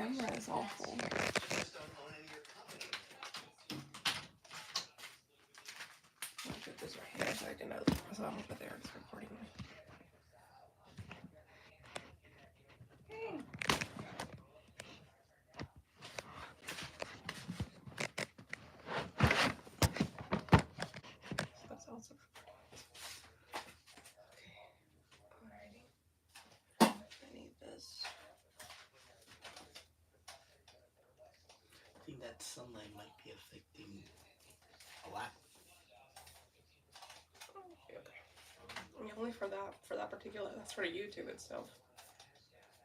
camera is awful. I'll put this right here so I can know. So I'm over there just recording me. So that's also okay. Alrighty. I need this. I think that sunlight might be affecting a lot. Okay. Only for that particular. That's for YouTube itself.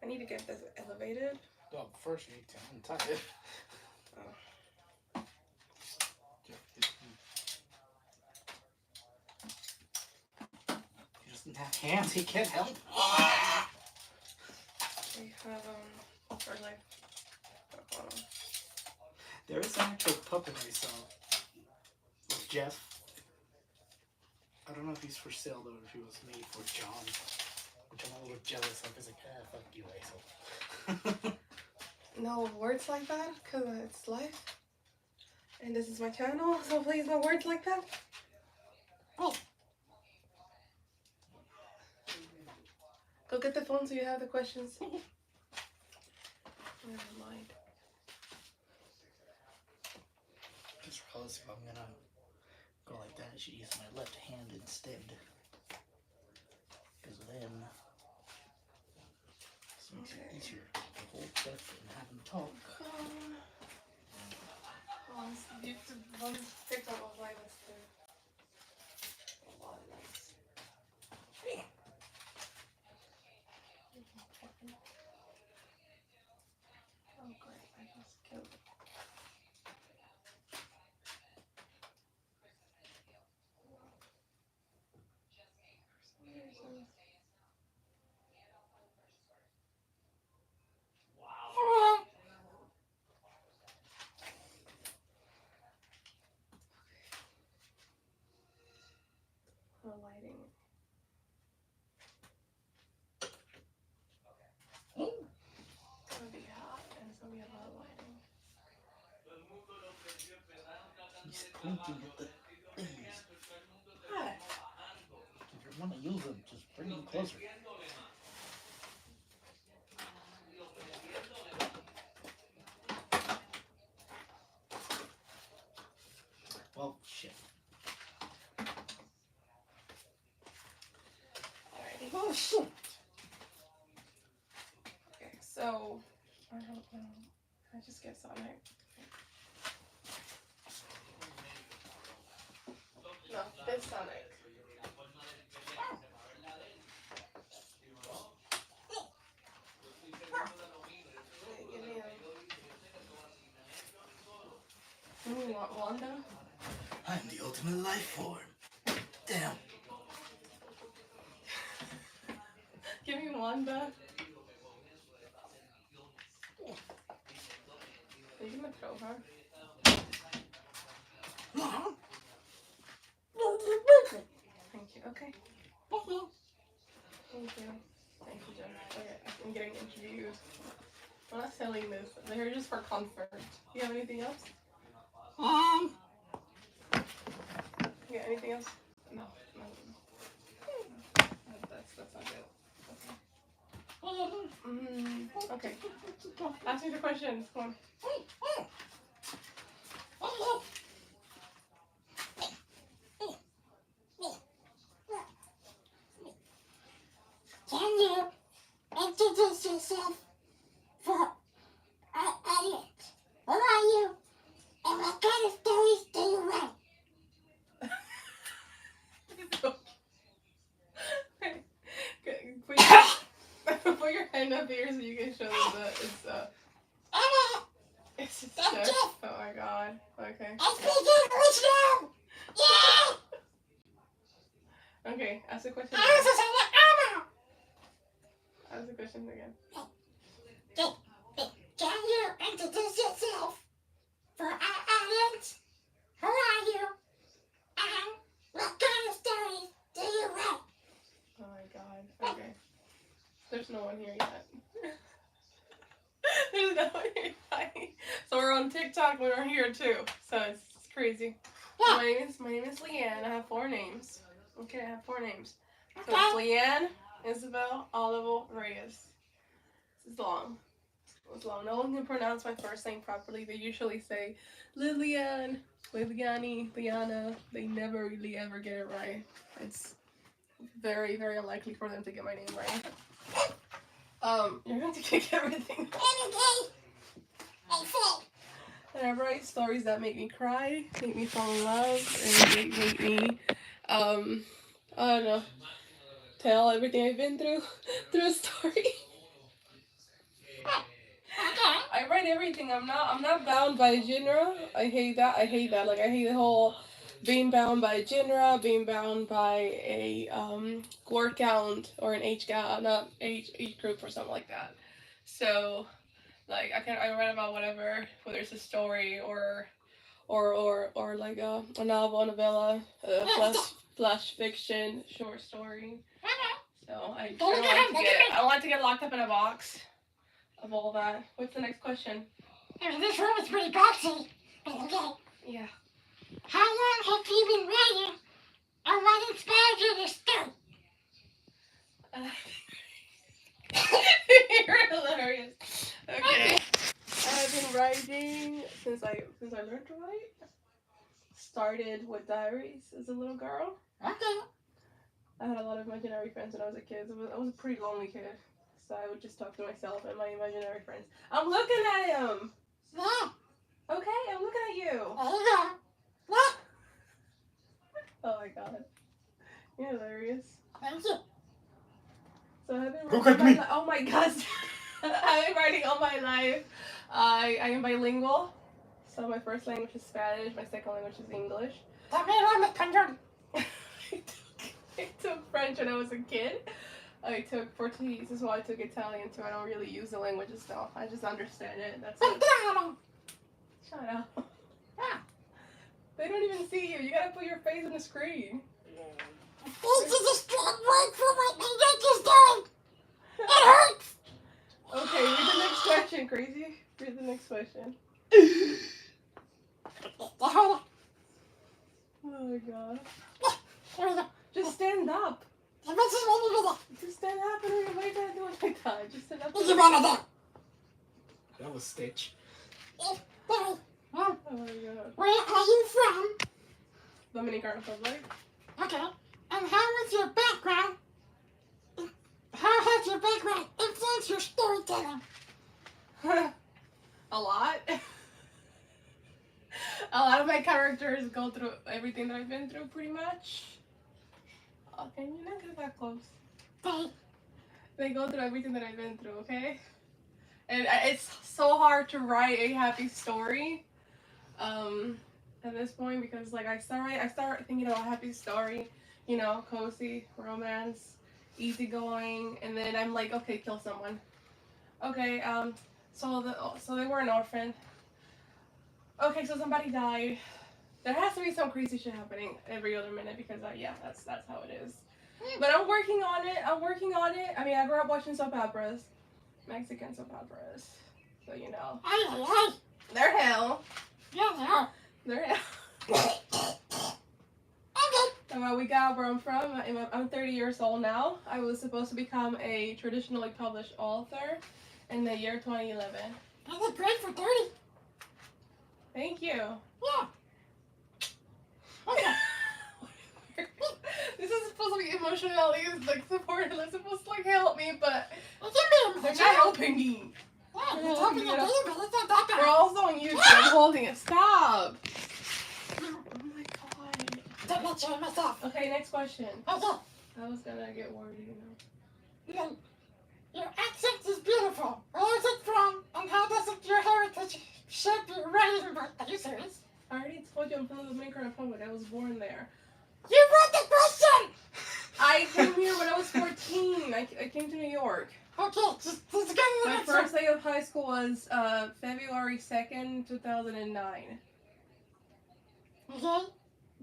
I need to get this elevated. Well, first you need to untie it. Oh. He doesn't have hands. He can't help. We have our life. There is an actual puppet I saw with Jeff. I don't know if he's for sale though, or if he was made for John, which I'm a little jealous of. He's like, fuck you, asshole. No words like that, because it's life. And this is my channel, so please no words like that. Oh. Go get the phone so you have the questions. Never mind. Just realized if I'm gonna go like that, I should use my left hand instead. Because then it makes it easier to hold Jeff and have him talk. Oh great, I just killed it. The lighting. It's gonna be hot and it's gonna be a lot of lighting. He's pointing at the things. Hi. If you want to use them, just bring them closer. Well, shit. Alrighty. Oh shit. Okay, so I don't know. I just get Sonic. No, this Sonic. Give me Wanda. I'm the ultimate life form. Damn. Give me Wanda. Are you gonna throw her? Thank you. Okay. Thank you. Thank you, Jen. Okay, I'm getting interviewed. I'm not selling this. They're here just for comfort. You have anything else? Yeah, anything else? No. That's not good. Okay. Ask me the questions. Come on. Can you introduce yourself for our audience? Who are you? And what kind of stories do you write? Put your hand up here so you can show them that it's just Jeff. Oh my god. Okay. I speak English now! Yeah! Okay, ask the question I again. also say that Anna! Ask the question again. Can you introduce yourself for our audience? Who are you? And what kind of stories do you write? Oh my god. Okay. There's no one here yet. There's no way funny. So we're on TikTok when we're here too. So it's crazy. Yeah. My name is Llianne. I have 4 names. Okay, I have 4 names. So Okay. it's Llianne, Isabel, Oliver, Reyes. This is long. It's long. No one can pronounce my first name properly. They usually say Lilian, Liliani, Liana. They never really ever get it right. It's very, very unlikely for them to get my name right. You're going to kick everything. Okay. I said. And I write stories that make me cry, make me fall in love, and make me, I don't know, tell everything I've been through a story. Okay. I write everything. I'm not bound by a genre. I hate that. Like I hate the whole being bound by a genre, being bound by a word count or an age count, not age group or something like that. So like I write about whatever, whether it's a story or like a novel, novella, flash fiction, short story. So I don't like to get locked up in a box of all that. What's the next question? I mean, this room is pretty boxy. Okay. Yeah. How long have you been writing, and what inspired you to start? You're hilarious. Okay. I've been writing since I learned to write. Started with diaries as a little girl. Okay. I had a lot of imaginary friends when I was a kid. I was a pretty lonely kid. So I would just talk to myself and my imaginary friends. I'm looking at him! Yeah. Okay, I'm looking at you. There you go. Yeah. Oh my god. You're hilarious. Thank you. So I've been Look writing at me. oh my god. I've been writing all my life. I am bilingual. So my first language is Spanish, my second language is English. También hablo español. I took French when I was a kid. I took Portuguese as well. I took Italian too. I don't really use the languages though. I just understand it. That's it. Italiano. Shut up. Yeah. They don't even see you. You gotta put your face on the screen. This is a strong word for what my neck is doing. It hurts. Okay, read the next question, crazy. Read the next question. Oh my god. Here we go. Just stand up. Just stand up and why are you trying to do it like that? Just stand up. That was Stitch. Oh my god. Where are you from? Dominican Republic. Okay. And how was your background? How has your background influenced your storytelling? A lot. A lot of my characters go through everything that I've been through pretty much. Oh, can you not get that close? They go through everything that I've been through, okay? And it's so hard to write a happy story at this point because like I start thinking about a happy story, you know, cozy, romance, easygoing, and then I'm like, okay, kill someone. Okay, so they were an orphan. Okay, so somebody died. There has to be some crazy shit happening every other minute because yeah, that's how it is. But I'm working on it. I mean, I grew up watching soap operas, Mexican soap operas. So you know, they're hell. They're hell. And where we got where I'm from, I'm 30 years old now. I was supposed to become a traditionally published author in the year 2011. I look great for 30. Thank you. Yeah. Okay. This is supposed to be emotionally like supportive. It's supposed to like help me, but It can be they're not helping me. Yeah, it's helping you, but it's not that We're bad. also on YouTube. I'm holding it. Stop. Oh my god. Don't mention myself. Okay, next question. Okay. I was gonna get wordy, you know. Your accent is beautiful. Where is it from, and how does your heritage shape your writing? Are you serious? I already told you I'm from the Dominican Republic. I was born there. You read the question! I came here when I was 14. I came to New York. Okay, just go to the My next first one. day of high school was February 2nd, 2009. Okay?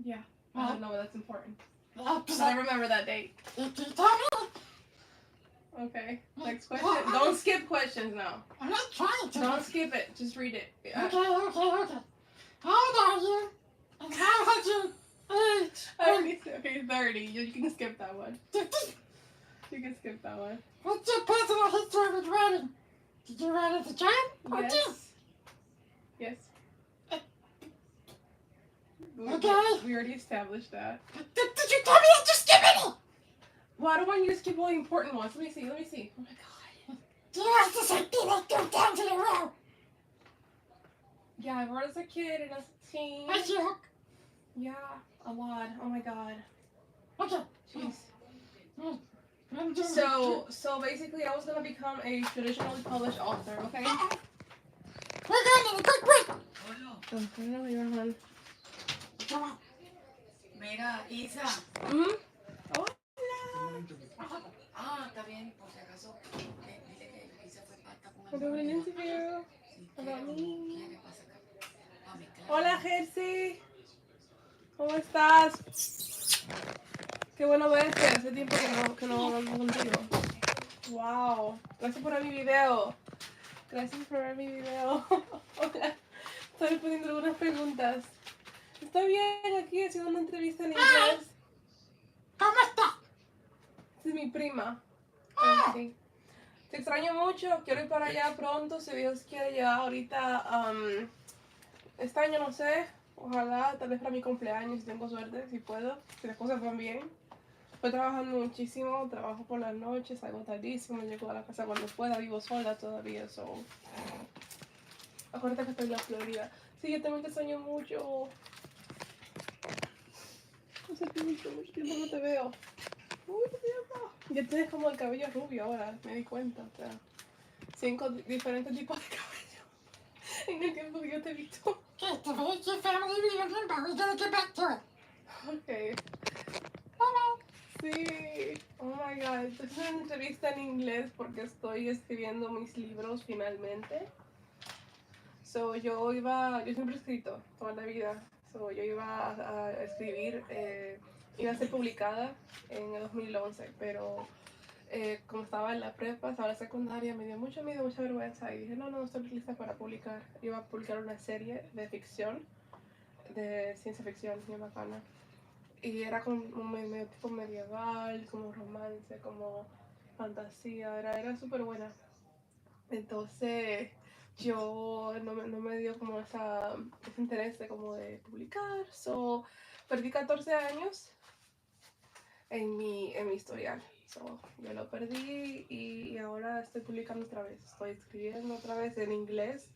Yeah. I don't know, but that's important. Yeah, I remember that date. you tell me. Okay. Next question. Don't skip questions now. I'm not trying to. Don't skip it. Just read it. Okay. How old are you? And how had you aged? Okay, 30. You can skip that one. 50. You can skip that one. What's your personal history with writing? Did you write as a child or teen? Yes. Okay. We already established that. Did you tell me that you skip any? Why don't you skip all the important ones? Let me see. Oh my god. Do you have to say like go down to the row? Yeah, I wrote as a kid and as a teen. I see. Yeah, a lot. Oh my god. Okay. Jeez. I'm doing So basically, I was gonna become a traditionally published author. Okay. We're going in a quick break. Oh, I know you're on. Come on. Mira, Isa. Oh. Está bien, por si acaso. Dile que Isa fue pata con We're doing an interview Sí, about me. ¿qué pasa acá? A mi clase. Hola, Jersey. ¿Cómo estás? Qué bueno verte. Hace tiempo que no hablamos contigo. Wow. Gracias por ver mi video. Gracias por ver mi video. Hola. Estoy respondiendo algunas preguntas. Estoy bien aquí haciendo una entrevista en inglés. ¿Cómo está? Esta es mi prima. Sí. Te extraño mucho. Quiero ir para allá pronto. Si Dios quiere ya ahorita. Este año no sé. Ojalá, tal vez para mi cumpleaños, si tengo suerte, si puedo. Si las cosas van bien. Estoy trabajando muchísimo. Trabajo por las noches. Salgo tardísimo. Llego a la casa cuando pueda. Vivo sola todavía. So. Acuérdate que estoy en la Florida. Sí, yo también te extraño mucho. Hace mucho tiempo no te veo. Mucho tiempo. Ya tienes como el cabello rubio ahora, me di cuenta. O sea, 5 diferentes tipos de cabello en el tiempo que yo te he visto. Okay, the your family reunion, but we're gonna get back to it. Ok. Bye-bye. Sí. Oh my god. Estoy haciendo una entrevista en inglés porque estoy escribiendo mis libros finalmente. So, yo siempre he escrito toda la vida. So, yo iba a escribir, iba a ser publicada en el 2011, pero como estaba en la prepa, estaba en la secundaria, me dio mucho miedo, mucha vergüenza y dije, no estoy lista para publicar. Iba a publicar una serie de ficción, de ciencia ficción, bien bacana. Y era como medio tipo medieval, como romance, como fantasía, era súper buena. Entonces yo no me dio como ese interés de como de publicar. So, perdí 14 años en mi historial. So, yo lo perdí y ahora estoy publicando otra vez. Estoy escribiendo otra vez en inglés.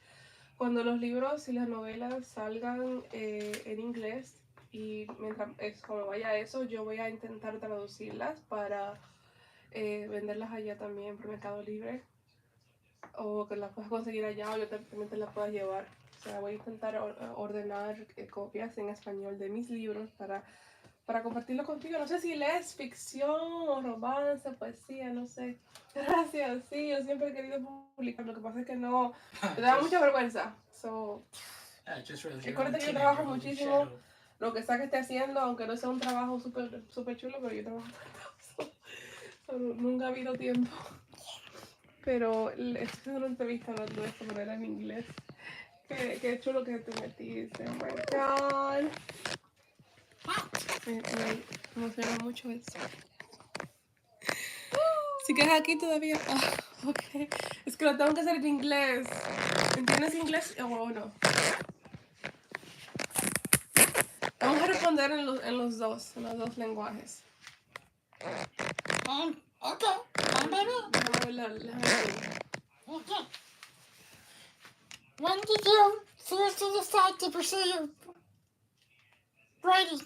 Cuando los libros y las novelas salgan en inglés y mientras como vaya eso, yo voy a intentar traducirlas para venderlas allá también por Mercado Libre. O que las puedas conseguir allá o yo también te las puedas llevar. O sea, voy a intentar ordenar copias en español de mis libros para compartirlo contigo. No sé si lees ficción o romance, poesía, no sé. Gracias, sí, yo siempre he querido publicar. Lo que pasa es que no, me da mucha vergüenza. So, recuerda que yo trabajo muchísimo. Lo que sea que esté haciendo, aunque no sea un trabajo súper chulo, pero yo trabajo. So, nunca ha habido tiempo. Pero estoy haciendo una entrevista hablando de esto, pero era en inglés. Qué chulo que te metiste. Oh my god. Me emociona mucho eso. Si quedas aquí todavía. Ok. Es que lo tengo que hacer en inglés. ¿Entiendes inglés o no? Vamos a responder en los dos lenguajes. Okay. Baby. Déjame ver. Okay. When did you seriously decide to pursue your writing?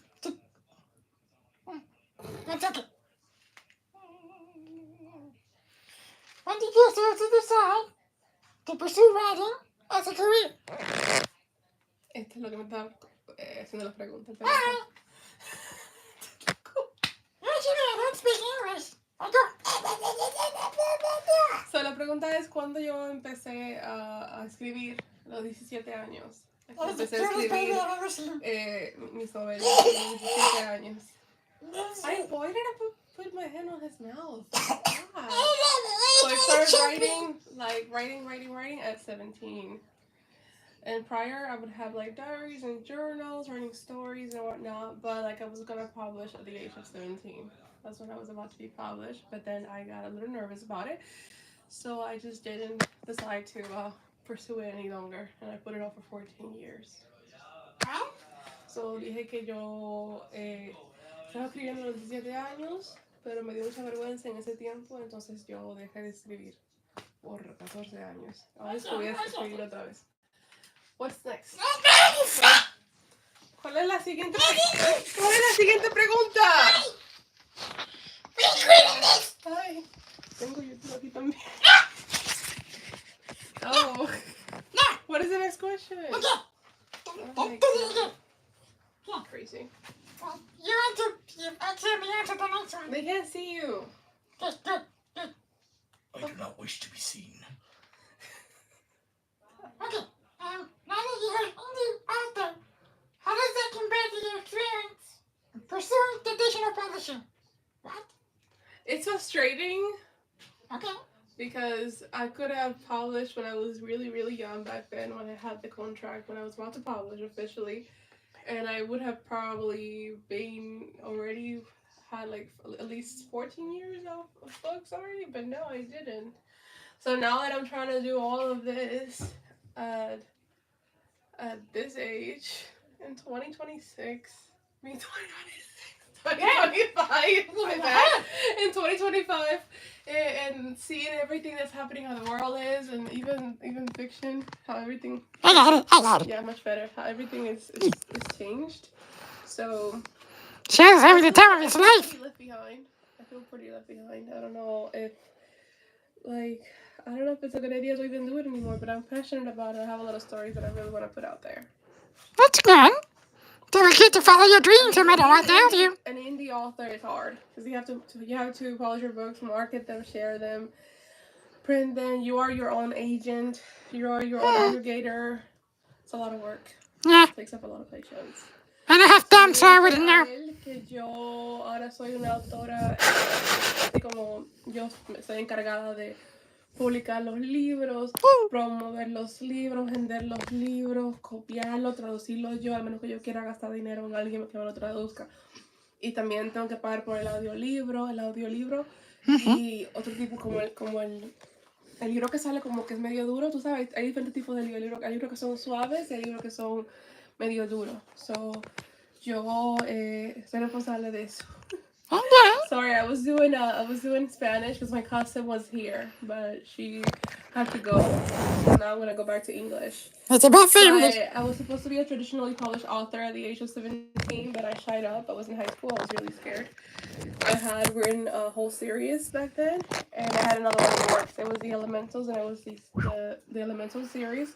That's okay. When did you seriously decide to pursue writing as a career? Esto es lo que me está haciendo las preguntas. Hi. Yes, you know, I don't speak English. I don't. So, la pregunta es cuándo yo empecé a escribir, los 17 años. Empecé a escribir mis novelas a los 17 años. Ay, ¿puedo ir put my hand on his mouth. God. So I started writing at 17. And prior, I would have like diaries and journals, writing stories and whatnot. But like I was gonna publish at the age of 17. That's when I was about to be published. But then I got a little nervous about it, so I just didn't decide to pursue it any longer, and I put it off for 14 years. So dije que yo estaba escribiendo a los 17 años, pero me dio mucha vergüenza en ese tiempo, entonces yo dejé de escribir por 14 años. Ahora voy a escribir otra vez. What's next? ¿Cuál es la siguiente pregunta? Ay, tengo YouTube aquí también. Oh. What is the next question? Oh, crazy. You answer me answer the next one. They can't see you. Good. I do not wish to be seen. Okay. Now that you're an indie author, how does that compare to your experience pursuing traditional publishing? What? It's frustrating Okay. because I could have published when I was really, really young back then, when I had the contract, when I was about to publish officially. And I would have probably had like at least 14 years of books already, but no, I didn't. So now that I'm trying to do all of this at this age, in 2026, I mean 2025, my bad, in 2025, and seeing everything that's happening, how the world is, and even fiction, how everything, I got it. yeah, much better, how everything is changed. So Shares having the time of his life. pretty left behind. I feel pretty left behind. I don't know if it's a good idea to even do it anymore, but I'm passionate about it. I have a lot of stories that I really want to put out there. That's good. Don't forget to follow your dreams no matter what they tell you. An indie author is hard because you have to polish your books, market them, share them, print them. You are your own agent. You are your own aggregator. It's a lot of work. Yeah. It takes up a lot of patience. I don't have time, so I wouldn't know. Que yo ahora soy una autora, así como yo soy encargada de publicar los libros, promover los libros, vender los libros, copiarlos, traducirlos yo, al menos que yo quiera gastar dinero en alguien que me lo traduzca. Y también tengo que pagar por el audiolibro y otro tipo como el libro que sale como que es medio duro, tú sabes, hay diferentes tipos de libros. Hay libros que son suaves y hay libros que son medio duros. So, yo soy responsable de eso. Okay. Sorry, I was doing Spanish because my cousin was here, but she had to go. So now I'm gonna go back to English. It's about family. I was supposed to be a traditionally published author at the age of 17, but I shied up. I was in high school. I was really scared. I had written a whole series back then, and I had another one in the works. It was the Elementals, and it was the Elemental series,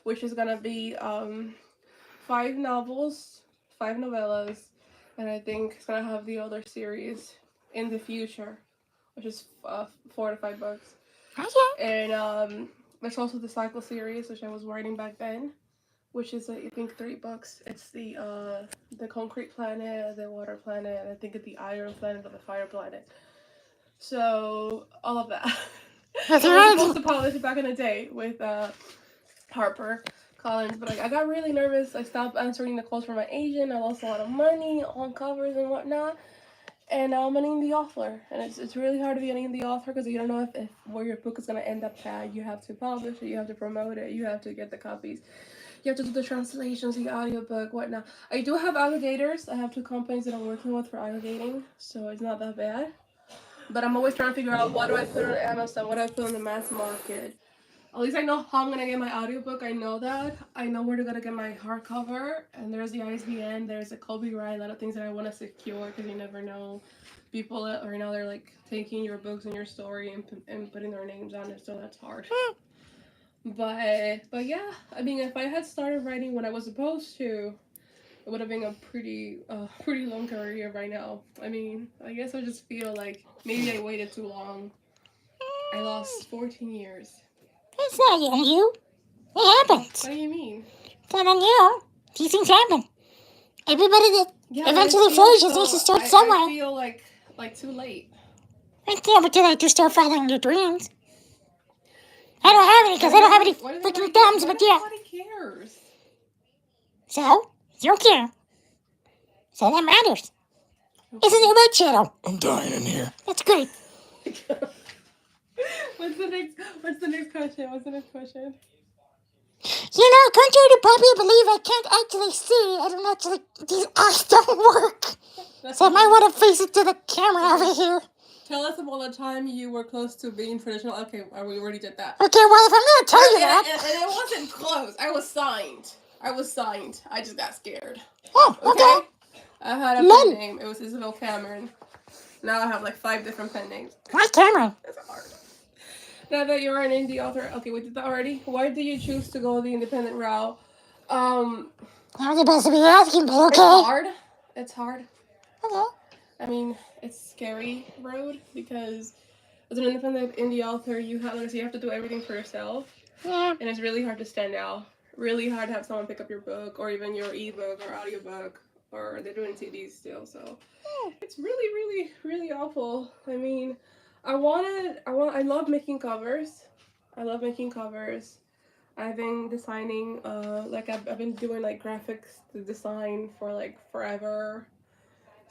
which is gonna be 5 novels, 5 novellas. And I think it's gonna have the other series in the future, which is 4 to 5 books. Okay. And there's also the Cycle series, which I was writing back then, which is I think 3 books. It's the Concrete Planet, the Water Planet, and I think it's the Iron Planet or the Fire Planet. So all of that. I was supposed to publish it back in the day with Harper Collins, but I got really nervous. I stopped answering the calls from my agent. I lost a lot of money on covers and whatnot. And now I'm an indie author, and it's really hard to be an indie author because you don't know if where your book is gonna end up at. You have to publish it, you have to promote it, you have to get the copies, you have to do the translations, the audiobook, whatnot. I do have aggregators. I have 2 companies that I'm working with for aggregating, so it's not that bad. But I'm always trying to figure out what do I put on Amazon, what do I put on the mass market. At least I know how I'm gonna get my audiobook. I know that. I know where to go to get my hardcover. And there's the ISBN. There's a copyright. A lot of things that I want to secure because you never know. People are now they're like taking your books and your story and putting their names on it. So that's hard. But yeah, I mean, if I had started writing when I was supposed to, it would have been a pretty long career right now. I mean, I guess I just feel like maybe I waited too long. I lost 14 years. It's not on you. It happens. What do you mean? It's not on you. These things happen. Everybody that eventually flourishes needs to start somewhere. I feel like Like, too late. It's never too late to start following your dreams. I don't have any because I don't have any freaking thumbs, but yeah. Nobody cares. So, you don't care. So that matters. Isn't it my channel? I'm dying in here. That's great. What's the next question? You know, contrary to popular belief, I can't actually see. I don't actually, these eyes don't work. So I might want to face it to the camera over here. Tell us about the time you were close to being traditional. Okay, we already did that. Okay, well, if I'm going to tell you that. And it wasn't close. I was signed. I just got scared. Oh, okay. I had a pen name. It was Isabel Cameron. Now I have like 5 different pen names. Why Cameron? It's hard. Now that you're an indie author, okay, we did that already. Why did you choose to go the independent route? I'm supposed to be asking, but okay. It's hard. Okay. I mean, it's a scary road because as an independent indie author, you have to do everything for yourself. Yeah. And it's really hard to stand out. Really hard to have someone pick up your book or even your ebook or audiobook, or they're doing CDs still. So it's really, really, really awful. I mean, I love making covers. I've been designing, I've been doing like graphics design for like forever.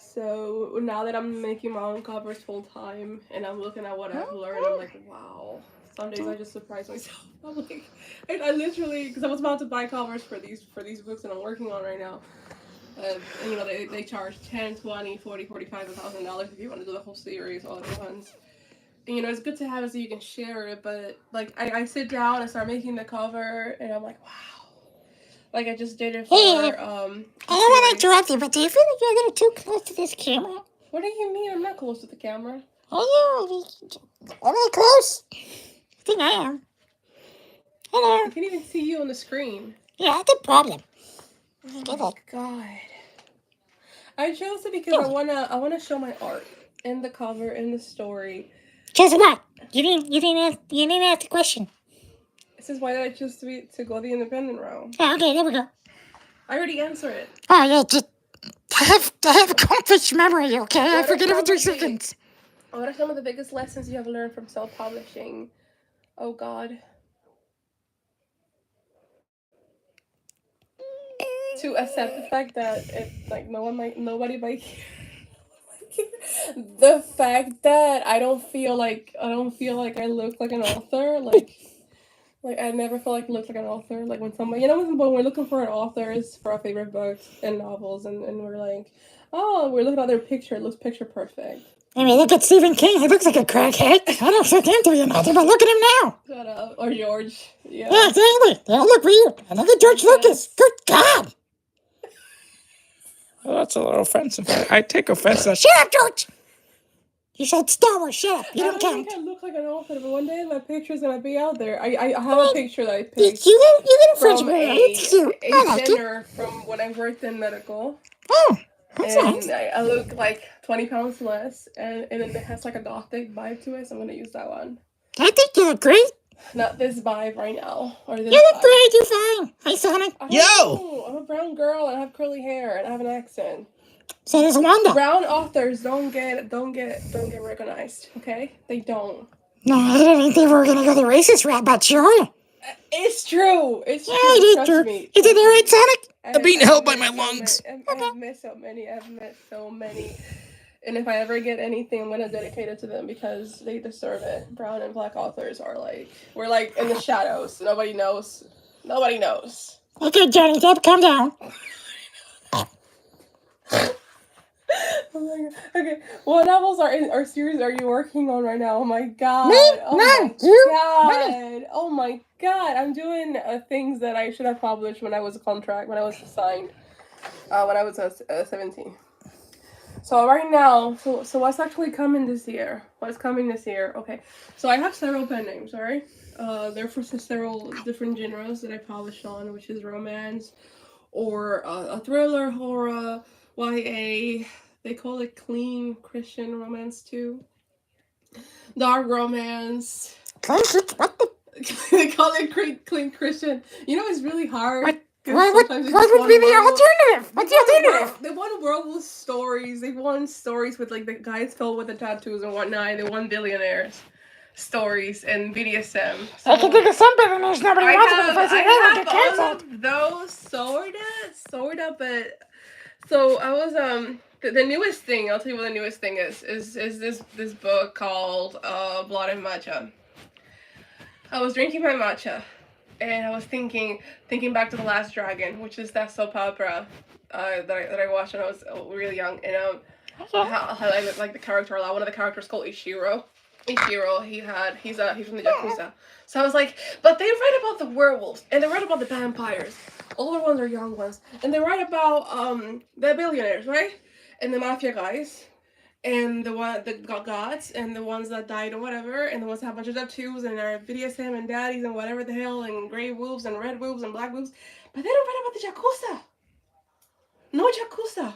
So now that I'm making my own covers full time and I'm looking at what I've learned, I'm like, wow. Some days I just surprise myself. I'm like, I literally, because I was about to buy covers for these books that I'm working on right now. And you know, they charge $10, $20, $40, $45, $1,000 if you want to do the whole series all at once. And you know, it's good to have it so you can share it, but like I sit down and start making the cover and I'm like, wow. Like I just did it for I don't want to interrupt you, but do you feel like you're a little too close to this camera? What do you mean? I'm not close to the camera. Oh, am I close? I think I am. Hello. I can't even see you on the screen. Yeah, that's a problem. Oh my god. I chose it because I wanna show my art in the cover, in the story. Chose what? You didn't ask the question. This is why did I choose to go the independent route. Oh, okay, there we go. I already answered it. Oh yeah, just I have a goldfish memory, okay? I forget every 3 seconds. What are some of the biggest lessons you have learned from self-publishing? Oh god. To accept the fact that nobody might care. The fact that I don't feel like I look like an author, like I never felt like I looked like an author. Like when somebody, when we're looking for authors for our favorite books and novels, and we're like, oh, we're looking at their picture, it looks picture perfect. I mean, look at Stephen King. He looks like a crackhead. I don't think him to be an author, but look at him now. Shut up. Or George. Yeah. Yeah, exactly. They all look weird. And look at George Lucas. Good God. Well, that's a little offensive. I take offense to that. Shut up, George. You said Star Wars. Shut up. You don't count. I don't think I look like an author, but one day my picture's gonna be out there. I have a picture that I picked You get a French from girl. It's cute. I like dinner from when I worked in medical. Oh, that's And nice. I look like 20 pounds less, and it has like a gothic vibe to it, so I'm gonna use that one. I think you look great. Not this vibe right now. Or this You look vibe. great. You're fine. Hi, Sonic. I don't Yo! know. I'm a brown girl and I have curly hair and I have an accent. So does Wanda. Brown authors don't get recognized. Okay, they don't. No, I didn't think we were gonna go the racist route, but sure. It's true. It's Yeah, true. it is Trust true. me. Is it alright, Sonic? I'm being held by my lungs. I've met so many. And if I ever get anything, I'm gonna dedicate it to them because they deserve it. Brown and black authors are we're like in the shadows. Nobody knows. Okay, Johnny Depp, calm down. Oh my god. Okay, what novels or series are you working on right now? Oh my god. Me? Oh No, my you? god. Oh my god. I'm doing things that I should have published when I was signed. When I was 17. So right now, so what's actually coming this year? What's coming this year? Okay. So I have several pen names, alright? They're for several different genres that I published on, which is romance or a thriller, horror, YA. They call it clean Christian romance too. Dark romance. What the? They call it clean Christian. You know, it's really hard What would be the alternative? What's the alternative? They won World with stories. They won stories with like the guys filled with the tattoos and whatnot. They won billionaires stories and BDSM. So I can think of some billionaires nobody wants to if I have get canceled. all of those sorta, but so I was the newest thing. I'll tell you what the newest thing is this book called Blood and Matcha. I was drinking my matcha. And I was thinking back to The Last Dragon, which is that soap opera that I watched when I was really young. And how I like the character a lot. One of the characters called Ishiro. He's from the Yakuza. So I was like, but they write about the werewolves and they write about the vampires. Older ones or young ones, and they write about the billionaires, right? And the mafia guys. And the gods, and the ones that died or whatever, and the ones that have a bunch of tattoos and are BDSM and daddies and whatever the hell, and gray wolves and red wolves and black wolves. But they don't write about the Yakuza. No Yakuza.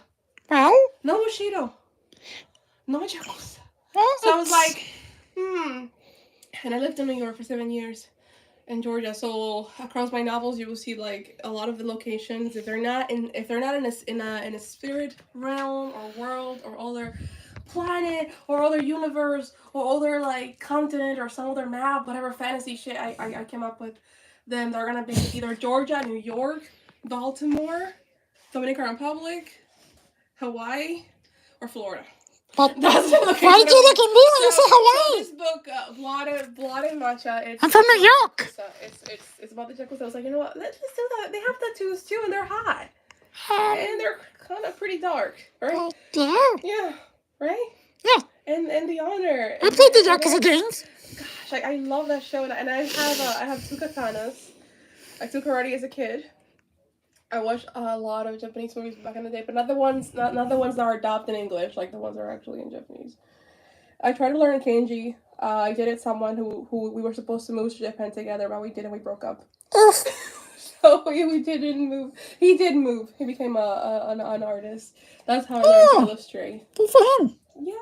Well? No Bushido. No Yakuza. Well, So I was like, And I lived in New York for 7 years. In Georgia, so across my novels, you will see like a lot of the locations. If they're not in a spirit realm or world or other planet or other universe or other like continent or some other map, whatever fantasy shit I came up with, then they're gonna be either Georgia, New York, Baltimore, Dominican Republic, Hawaii, or Florida. But That's the location. why did you look at me when you said So Hawaii? this book, Blood and Matcha, I'm from New York. It's about the Yakuza. I was like, you know what? Let's just do that. They have tattoos too, and they're hot, and they're kind of pretty dark, right? Yeah. Yeah, right. Yeah. And the honor. I played the Yakuza games. Gosh, I love that show, and I have two katanas. I took karate as a kid. I watched a lot of Japanese movies back in the day, but not the ones that are dubbed in English, like the ones that are actually in Japanese. I tried to learn kanji. I dated someone who we were supposed to move to Japan together, but we didn't. We broke up. So we didn't move. He did move. He became an artist. That's how I learned to illustrate. Good for him. Yeah.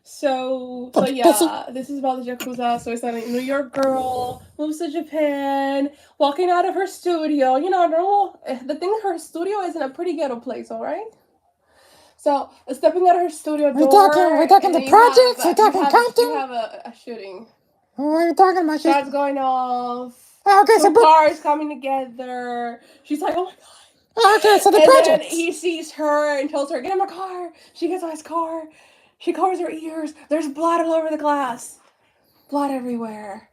So yeah, this is about the Yakuza. So it's like a New York girl moves to Japan, walking out of her studio. You know, the thing, her studio is in a pretty ghetto place, all right? So stepping out of her studio door. We're talking the projects. We're talking Compton. You have a shooting. What are you talking about? Shots going off. Okay, so cars coming together. She's like, oh my god. Okay, so the and project. then he sees her and tells her, get in my car. She gets out his car. She covers her ears. There's blood all over the glass. Blood everywhere.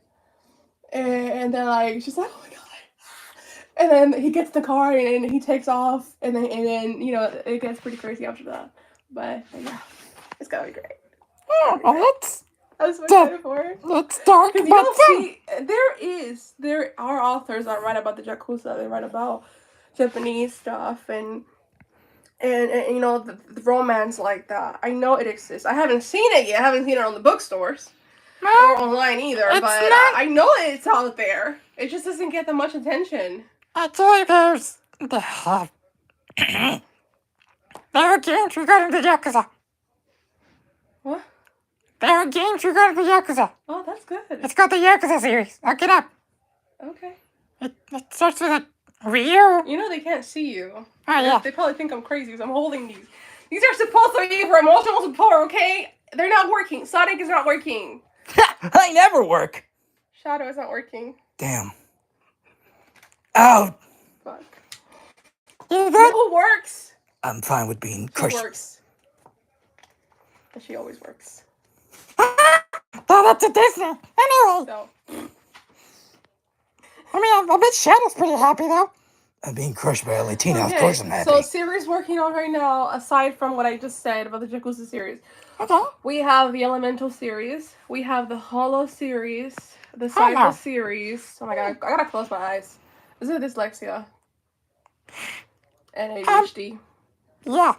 And then like she's like, oh my god. And then he gets the car and he takes off. And then you know it gets pretty crazy after that. But yeah, it's gonna be great. Oh, I was so excited for it. It's dark, but You don't see, there are authors that write about the Yakuza. They write about Japanese stuff and you know the romance like that. I know it exists. I haven't seen it yet. I haven't seen it on the bookstores or online either. But I know it's out there. It just doesn't get that much attention. Actually, there's there are games regarding the Yakuza. What? There are games regarding the Yakuza. Oh, that's good. It's called the Yakuza series. Look it up. Okay. It starts with a Ryu. You know they can't see you. Oh, yeah. They probably think I'm crazy because I'm holding these. These are supposed to be for emotional support, okay? They're not working. Sonic is not working. I never work. Shadow is not working. Damn. Ow. Fuck. You good? Who works? I'm fine with being She crushed. works. And she always works. Oh, that's a Disney. Anyway, So, I mean, I bet Shadow's pretty happy though. I'm being crushed by a Latina. okay. Of course I'm happy. So, series working on right now, aside from what I just said about the Yakuza series, Okay. we have the Elemental series, we have the Hollow series, the Cycle series. Oh my god, I gotta close my eyes. This is dyslexia. And ADHD. Yeah.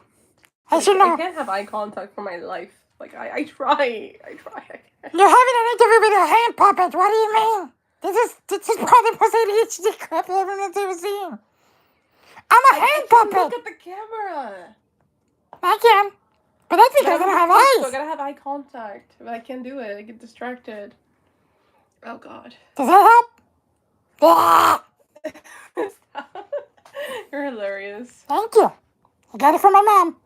I should I know. can't have eye contact for my life. Like, I try. You're having an interview with a hand puppet. What do you mean? This is probably the most ADHD crap everyone's ever seen. I'm a hand puppet. Look at the camera. I can. But that's because I don't have I eyes. gotta have eye contact. But I can't do it. I get distracted. Oh god. Does that help? Yeah. Stop. You're hilarious. Thank you. I got it from my mom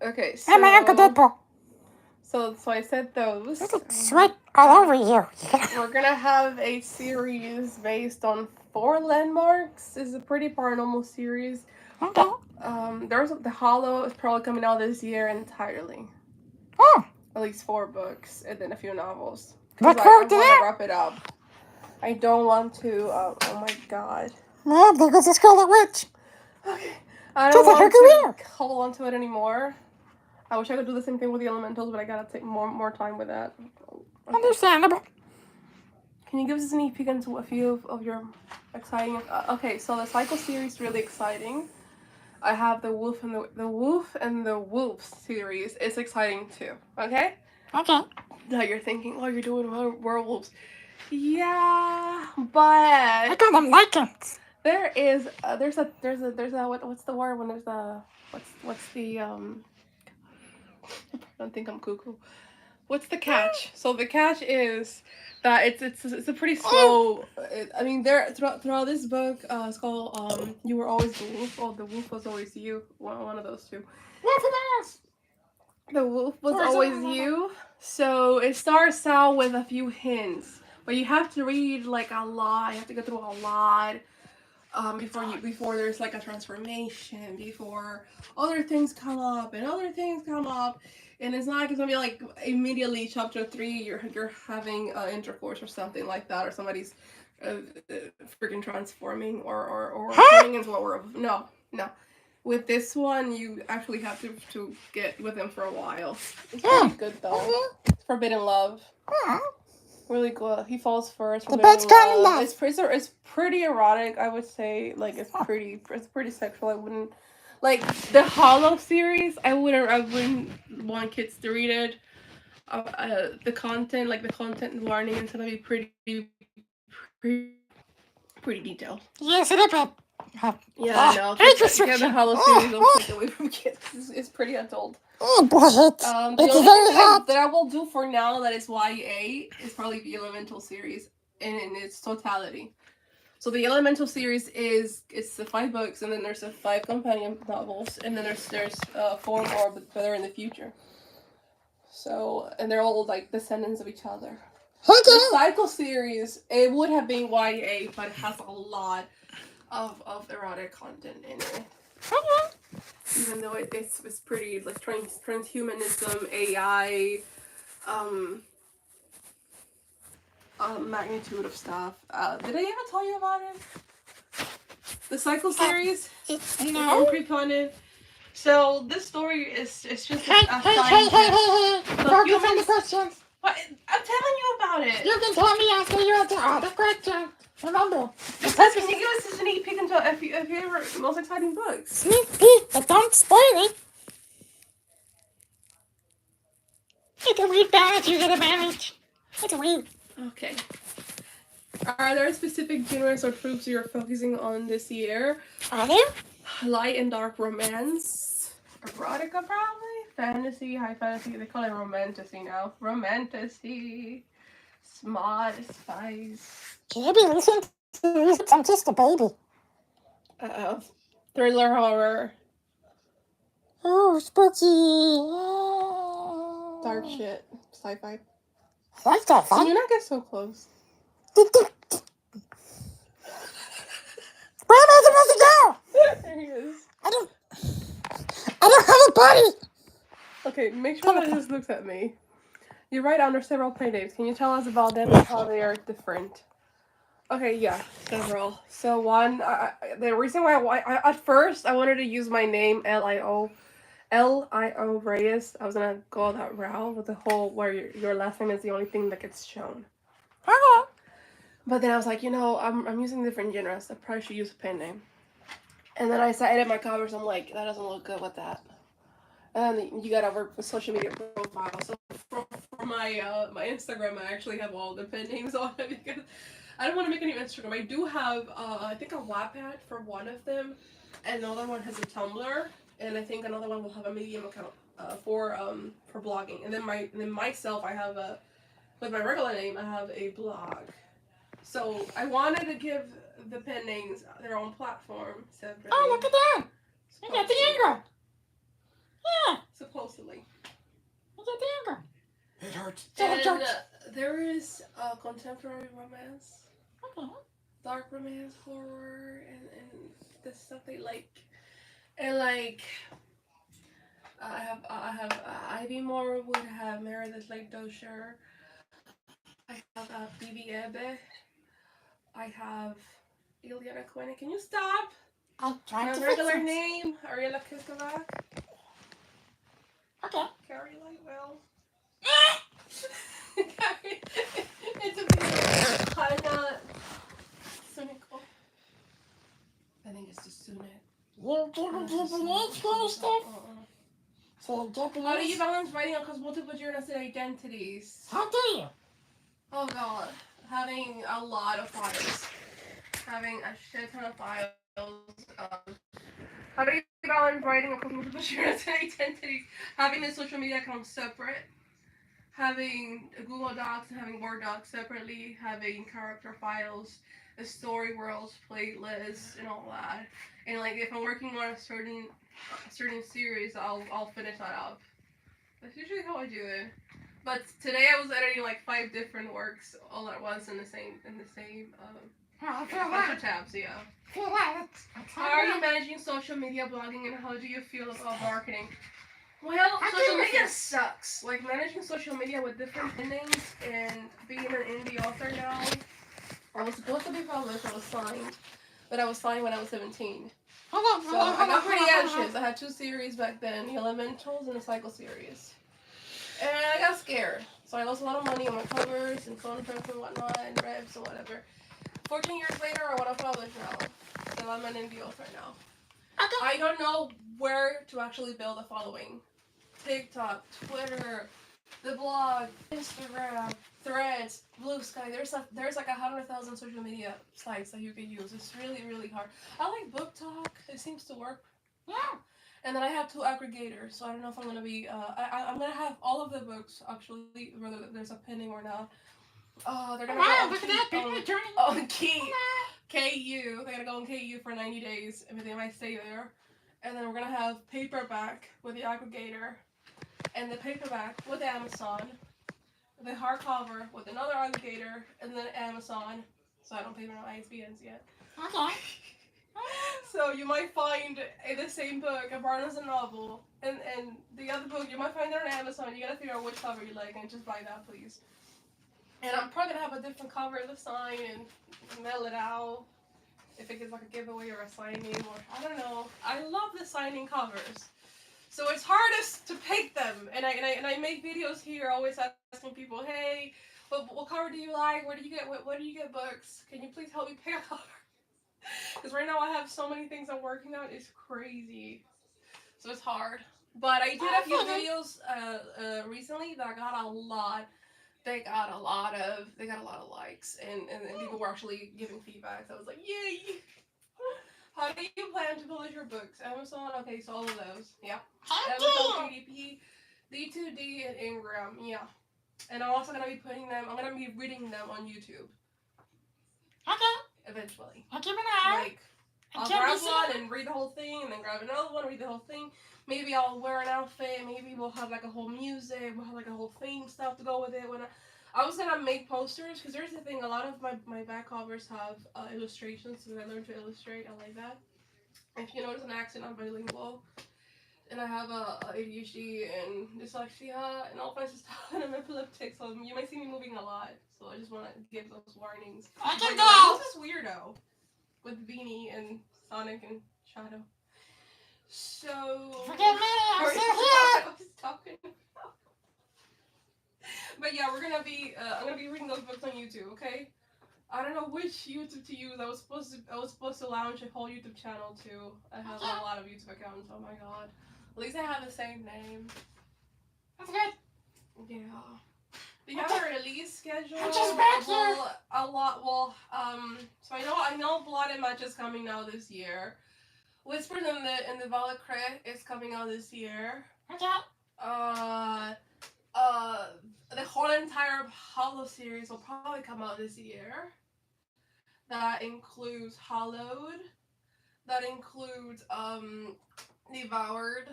Okay, so and my Uncle Deadpool. So I said those. There's like sweat all over you. We're gonna have a series based on 4 landmarks. It's a pretty paranormal series. Okay. There's The Hollow is probably coming out this year entirely. Oh. At least 4 books and then a few novels. Look I forward to want that. to wrap it up. I don't want to. Oh my god. Well, there goes the Scarlet Witch. Okay. I That's don't like her want career. to hold on to it anymore. I wish I could do the same thing with the elementals, but I gotta take more time with that. Okay. Understandable. Can you give us a sneak peek into a few of your exciting? Okay, so the Cycle series is really exciting. I have the Wolf and the Wolves series. It's exciting too. Okay. Okay. Now you're thinking, oh, you're doing werewolves. Yeah, but I got them lichens. there's a what's the word when there's a what's the I don't think I'm cuckoo. What's the catch? So the catch is that it's a pretty slow. I mean, there throughout this book, it's called You Were Always the Wolf. Oh, the wolf was always you. One of those two. The wolf was always you. So it starts out with a few hints, but you have to read like a lot. You have to go through a lot before there's like a transformation, before other things come up, and it's not like it's gonna be like immediately chapter 3 you're having intercourse or something like that, or somebody's freaking transforming or turning into a werewolf. No. With this one, you actually have to get with him for a while. It's pretty good though. It's Forbidden Love. Really good. He falls first. The best kind of love. It's pretty erotic, I would say. Like it's pretty sexual. I wouldn't like the Hollow series. I wouldn't want kids to read it. The content warning is gonna be pretty detailed. Yes, it is. Yeah, I know. Yeah, the Hollow series don't take away from kids. It's pretty adult. Oh boy, it's The very only thing hot. that I will do for now that is YA is probably the Elemental series in its totality. So the Elemental series it's the 5 books, and then there's the 5 companion novels, and then there's 4 more, but they're in the future. So, and they're all like descendants of each other. The Cycle series, it would have been YA, but it has a lot of erotic content in it. Even though it's pretty like transhumanism, AI, magnitude of stuff. Did I ever tell you about it? The Cycle series? No. Creep on it. So this story is just Hey. Focus on the questions. What? I'm telling you about it. You can tell me after you answer all the questions. Remember, Can you give us a sneak peek into a few of your most exciting books? sneak peek, but don't spoil it. It's a weird balance you get a marriage. It's weird. Okay. Are there specific genres or tropes you're focusing on this year? Are there? Light and dark romance. Erotica, probably? Fantasy, high fantasy. They call it romantasy now. Romantasy. Smart, spice. Can you be listening to this? I'm just a baby. Thriller, horror. Oh, spooky. Dark shit. Sci-fi. What's that Can fun? you not get so close? Where am I supposed to go? There he is. I don't have a body. Okay, make sure that he just looks at me. You write under several playdates. Can you tell us about them and how they are different? Okay, yeah, several. So one, the reason why I at first I wanted to use my name Lio Reyes. I was gonna go that route with the whole where your last name is the only thing that gets shown. But then I was like, I'm using different genres. I probably should use a pen name. And then I started edit my covers. I'm like, that doesn't look good with that. And then you gotta work with social media profiles. So for my my Instagram, I actually have all the pen names on it because I don't want to make a new Instagram. I do have I think a Wattpad for one of them, and another one has a Tumblr, and I think another one will have a Medium account for blogging. And then myself, I have with my regular name, I have a blog. So I wanted to give the pen names their own platform separately. Oh, look at that. You got the angle. Yeah, Supposedly. you got the angle. It hurts. And there is contemporary romance, Okay. dark romance, horror, and the stuff they like. And like, I have Ivy Moore would have Meredith Lake Dosher. I have Bibi Ebe. I have Iliana Quinn. Can you stop? I'm trying My to fix regular it. name, Ariela Kiskovac. Okay. Carrie Lightwell. It's a bit Hannah cynical. I think it's just Sunet. You give a Japanese kind of stuff? So Japanese? How do you balance writing across multiple journalistic identities? How do you? Oh god. Having a lot of files. Having a shit ton of files. How do you balance writing across multiple journalistic identities? Having the social media accounts separate. Having Google Docs and having Word Docs separately. Having character files, a story worlds, playlists, and all that. And like if I'm working on a certain series, I'll finish that up. That's usually how I do it. But today I was editing like 5 different works all at once in the same I feel bunch that. of tabs. Yeah. I feel that. How are you managing social media blogging, and how do you feel about marketing? Well, I social do. media sucks. Like managing social media with different names and being an indie author now. I was supposed to be published. I was signed, but I was signed when I was 17. So I got pretty anxious. I had 2 series back then, the Elementals and the Cycle series. And I got scared. So I lost a lot of money on my covers and phone prep and whatnot and revs and whatever. 14 years later, I want to publish now. So I'm an indie author now. I don't know where to actually build a following. TikTok, Twitter, the blog, Instagram, Threads, Blue Sky. There's like 100,000 social media sites that you can use. It's really, really hard. I like Book Talk. It seems to work. Yeah. And then I have 2 aggregators, so I don't know if I'm gonna be. I'm gonna have all of the books actually, whether there's a pending or not. They're gonna Wow, go look at that. People are turning. on KU. They're gonna go on KU for 90 days. Everything might stay there, and then we're gonna have paperback with the aggregator, and the paperback with Amazon, the hardcover with another aggregator, and then Amazon. So I don't pay my ISBNs yet. Okay. So you might find the same book at Barnes and Noble, and the other book you might find it on Amazon. You gotta figure out which cover you like and just buy that, please. And I'm probably gonna have a different cover to sign and mail it out if it gets like a giveaway or a signing, or I don't know. I love the signing covers. So it's hardest to pick them, and I make videos here always asking people, hey, what cover do you like? Where do you get books? Can you please help me pick a cover? Because right now I have so many things I'm working on, it's crazy. So it's hard. But I did a few videos recently that got a lot. They got a lot of likes, and people were actually giving feedback. So I was like, yay! How do you plan to publish your books? Amazon, okay, so all of those, yeah. Amazon, KDP, D2D, and Ingram, yeah. And I'm also gonna be I'm gonna be reading them on YouTube. Okay. Eventually. I'll keep an eye. Like, I'll grab one and read the whole thing, and then grab another one, read the whole thing. Maybe I'll wear an outfit. Maybe we'll have like a whole music. We'll have like a whole theme stuff to go with it. When I was gonna make posters, because there's the thing. A lot of my back covers have illustrations, so I learned to illustrate. I like that. If you notice an accent, I'm bilingual, and I have ADHD and dyslexia and all kinds of stuff, and I'm epileptic, so you might see me moving a lot. So I just want to give those warnings. I can Like, go. who's this weirdo with Beanie and Sonic and Shadow? So Forgive me, I'm Sorry, still here. I was talking. But yeah, I'm gonna be reading those books on YouTube. Okay. I don't know which YouTube to use. I was supposed to launch a whole YouTube channel too. I have a lot of YouTube accounts. Oh my god. At least I have the same name. That's good. Yeah. Do you have a release schedule? I'm just back here. Well, a lot. Well, so I know Blood and Match is coming out this year. Whispers in the Violet Crypt is coming out this year. Okay. The whole entire Hollow series will probably come out this year. That includes Hallowed. That includes Devoured,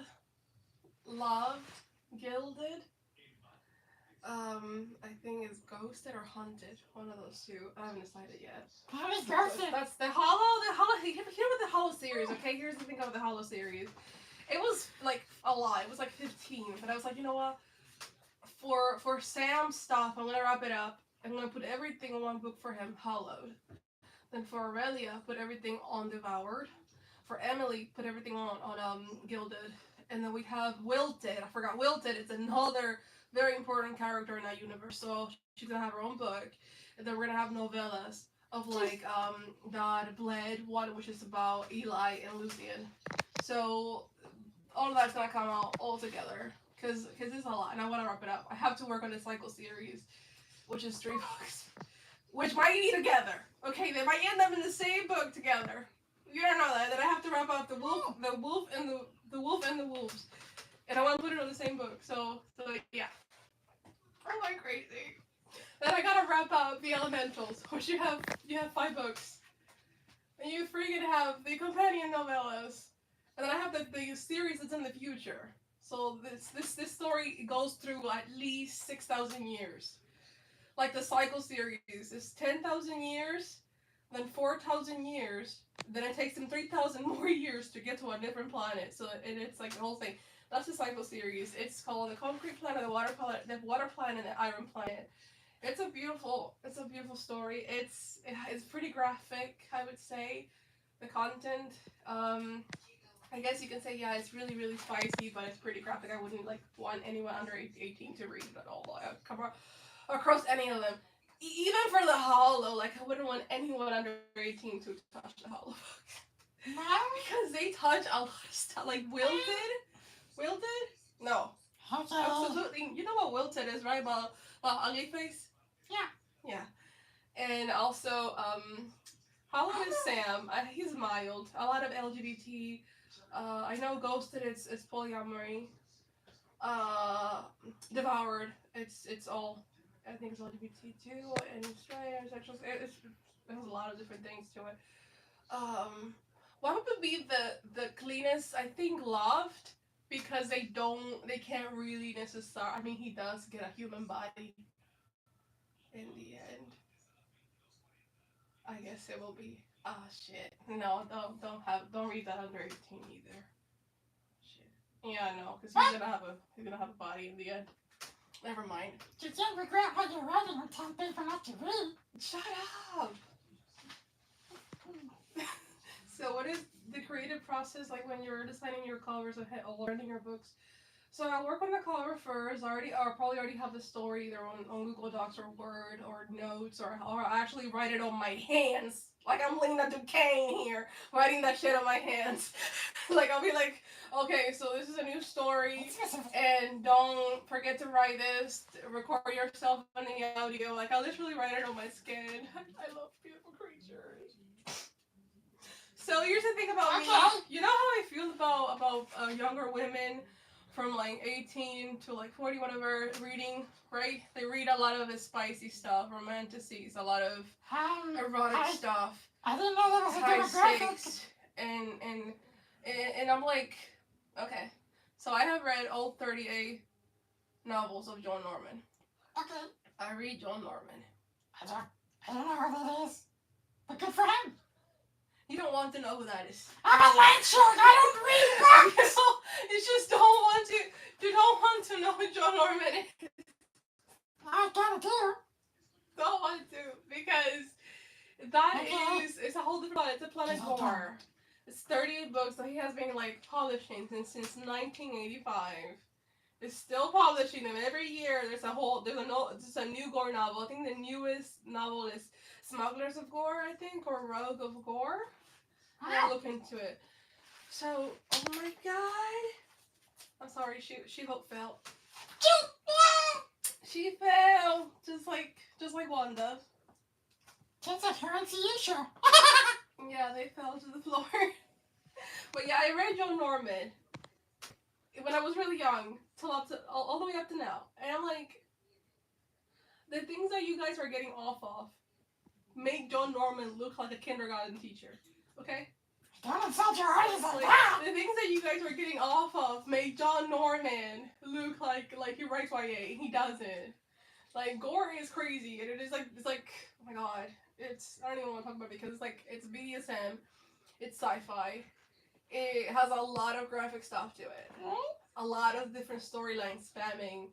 Loved, Gilded. I think it's Ghosted or Haunted. One of those two. I haven't decided yet. That is ghosted. That's the Hollow. The Hollow. Hear about the Hollow series, okay? Here's the thing about the Hollow series. It was like a lot. It was like 15, but I was like, you know what? For Sam's stuff, I'm gonna wrap it up. I'm gonna put everything in one book for him, Hollowed. Then for Aurelia, put everything on Devoured. For Emily, put everything on Gilded. And then we have Wilted. I forgot Wilted. It's another very important character in that universe. So she's gonna have her own book. And then we're gonna have novellas of like that Bled one, which is about Eli and Lucian. So all of that's gonna come out all together. Cause it's a lot, and I want to wrap it up. I have to work on the cycle series, which is 3 books, which might be together. Okay, they might end up in the same book together. You don't know that. That I have to wrap up the wolf, and the wolf and the wolves, and I want to put it on the same book. So yeah. Oh my crazy. Then I gotta wrap up the elementals, which you have 5 books, and you freaking have the companion novellas, and then I have the series that's in the future. So this story goes through at least 6,000 years. Like the cycle series is 10,000 years, then 4,000 years, then it takes them 3,000 more years to get to a different planet. So it's like the whole thing. That's the cycle series. It's called the Concrete Planet, the Water Planet, and the Iron Planet. It's a beautiful story. It's pretty graphic, I would say. The content. I guess you can say, yeah, it's really, really spicy, but it's pretty graphic. I wouldn't want anyone under 18 to read it at all. I'd come across any of them. Even for the Hollow, I wouldn't want anyone under 18 to touch the Hollow book. No? Because they touch a lot of stuff. Like Wilted? No. Okay. Absolutely. You know what Wilted is, right? About ugly face? Yeah. And also, Hollow is Sam. He's mild. A lot of LGBT. I know Ghosted it's polyamory. Devoured it's all, I think it's LGBT too, and straight sexual. It has a lot of different things to it. What would be the cleanest? I think Loved, because they can't really necessarily. I mean, he does get a human body in the end. I guess it will be. Ah, shit. No, don't read that under 18 either. Shit. Yeah, no, because he's gonna have a body in the end. Never mind. You can't regret what you're writing and tell people not to read. Shut up. So, what is the creative process like when you're designing your covers or learning your books? So I'll work on the cover first. I'll probably already have the story either on Google Docs or Word or notes, or I'll actually write it on my hands. Like I'm Lena Duquesne here, writing that shit on my hands. Like I'll be like, okay, so this is a new story, and don't forget to write this. Record yourself on the audio. Like I'll literally write it on my skin. I love beautiful creatures. So here's the thing about me. You know how I feel about younger women from 18 to 40, whatever, reading, right? They read a lot of the spicy stuff, romanticities, a lot of erotic stuff. I didn't know that was a high demographic. stakes, and I'm like, okay. So I have read all 38 novels of John Norman. Okay. I read John Norman. I don't know who that is, but good for him. You don't want to know who that is. I'm a landshort. I don't read books. You just don't want to. You don't want to know who John Norman is. I gotta do. Don't want to, because that it's a whole different planet. It's a planet horror. It's 38 books that he has been publishing since 1985. It's still publishing them every year. There's a new gore novel. I think the newest novel is Smugglers of Gore, I think, or Rogue of Gore. I'll look into it. So, oh my god. I'm sorry, she fell. She fell, just like Wanda. That's a currency issue. Yeah, they fell to the floor. But yeah, I read John Norman when I was really young, all the way up to now, and I'm like, the things that you guys are getting off of make John Norman look like a kindergarten teacher. Okay? Don't insult your audience like Like, that. the things that you guys are getting off of make John Norman look like he writes YA. He doesn't. Like, gore is crazy, and it's like, oh my god. I don't even want to talk about it because it's BDSM, it's sci-fi, it has a lot of graphic stuff to it. A lot of different storylines spanning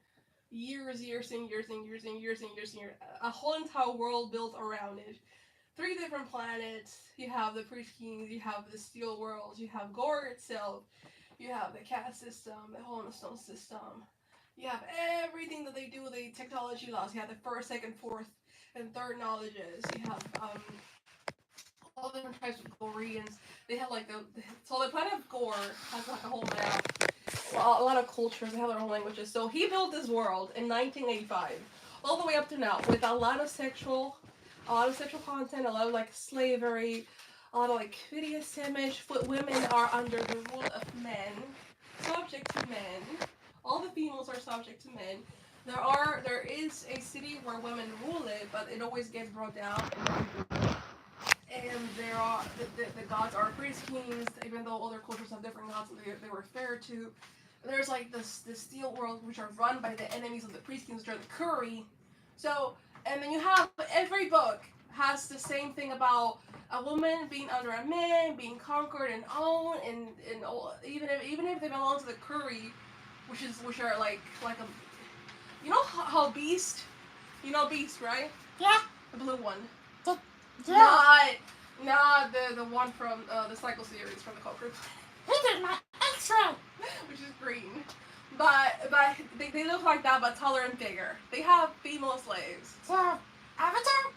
years and years and years and years and years and years. A whole entire world built around it. 3 different planets. You have the Priest Kings, you have the Steel World, you have Gore itself, you have the caste system, the Hole in the Stone system. You have everything that they do with the technology laws. You have the first, second, fourth, and third knowledges. You have all the different types of Goreans. They have so the planet of Gore has like a whole map. Well, a lot of cultures. They have their own languages. So he built this world in 1985, all the way up to now, with a lot of sexual content, a lot of like slavery, a lot of like hideous image. Women are under the rule of men, subject to men. All the females are subject to men. There is a city where women rule it, but it always gets brought down. And there are the gods are priest kings, even though other cultures have different gods that they refer to. There's like the Steel World, which are run by the enemies of the priest kings, which are the Curry. So, and then you have every book has the same thing about a woman being under a man, being conquered and owned, and even if they belong to the Curry, which are like a, you know how Beast, you know Beast, right? Yeah. The blue one. Yeah. Not the one from the Cycle series from the Coker, He did my X-ray. which is green. But they look like that, but taller and bigger. They have female slaves. So, Avatar?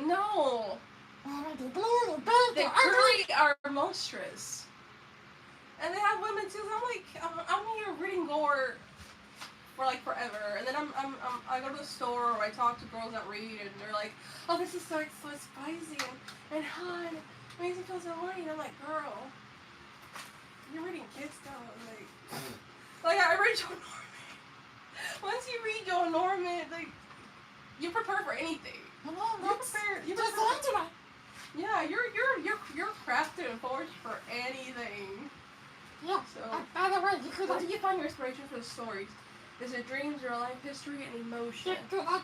No, They're blue, they're big, the they're ugly. Curry are monstrous, and they have women too. So I'm here reading gore for like forever, and then I go to the store or I talk to girls that read, and they're like, "Oh, this is so spicy and hot, it makes me feel so horny." And I'm like, "Girl, you're reading kids stuff." Like I read Joe Norman. Once you read Joe Norman, like you prepare for anything. And then You just prepare. the internet. Yeah, you're crafted and forged for anything. Yeah. So, By the way, you could how do you find your inspiration for the stories? Is it dreams, your life history, and emotion? you could like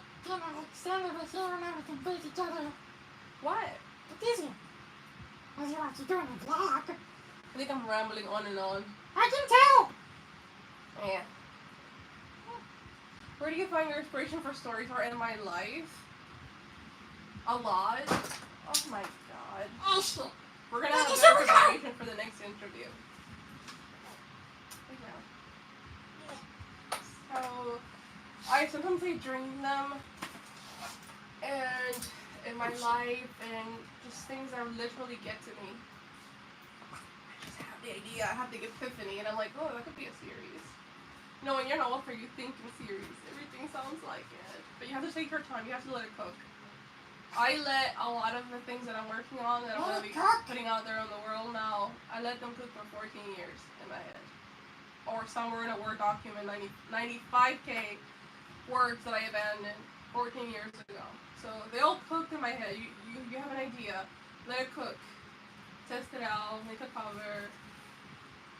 stand over here and everything beat each other. What? It's easier. As you want to do in a vlog. I think I'm rambling on and on. I can tell. Yeah. Where do you find your inspiration for stories or in my life? A lot. Oh my god. Oh shit. We're gonna have Thank you better so much. preparation for the next interview. Yeah. So, sometimes I dream them, and in my life, and just things that literally get to me. I just have the idea, I have the epiphany, and I'm like, oh, that could be a series. No, when you're an author, you think in series. Everything sounds like it, but you have to take your time. You have to let it cook. I let a lot of the things that I'm working on that I'm going to be putting out there in the world now, I let them cook for 14 years in my head. Or somewhere in a Word document, 95K words that I abandoned 14 years ago. So they all cooked in my head. You have an idea, let it cook, test it out, make a cover.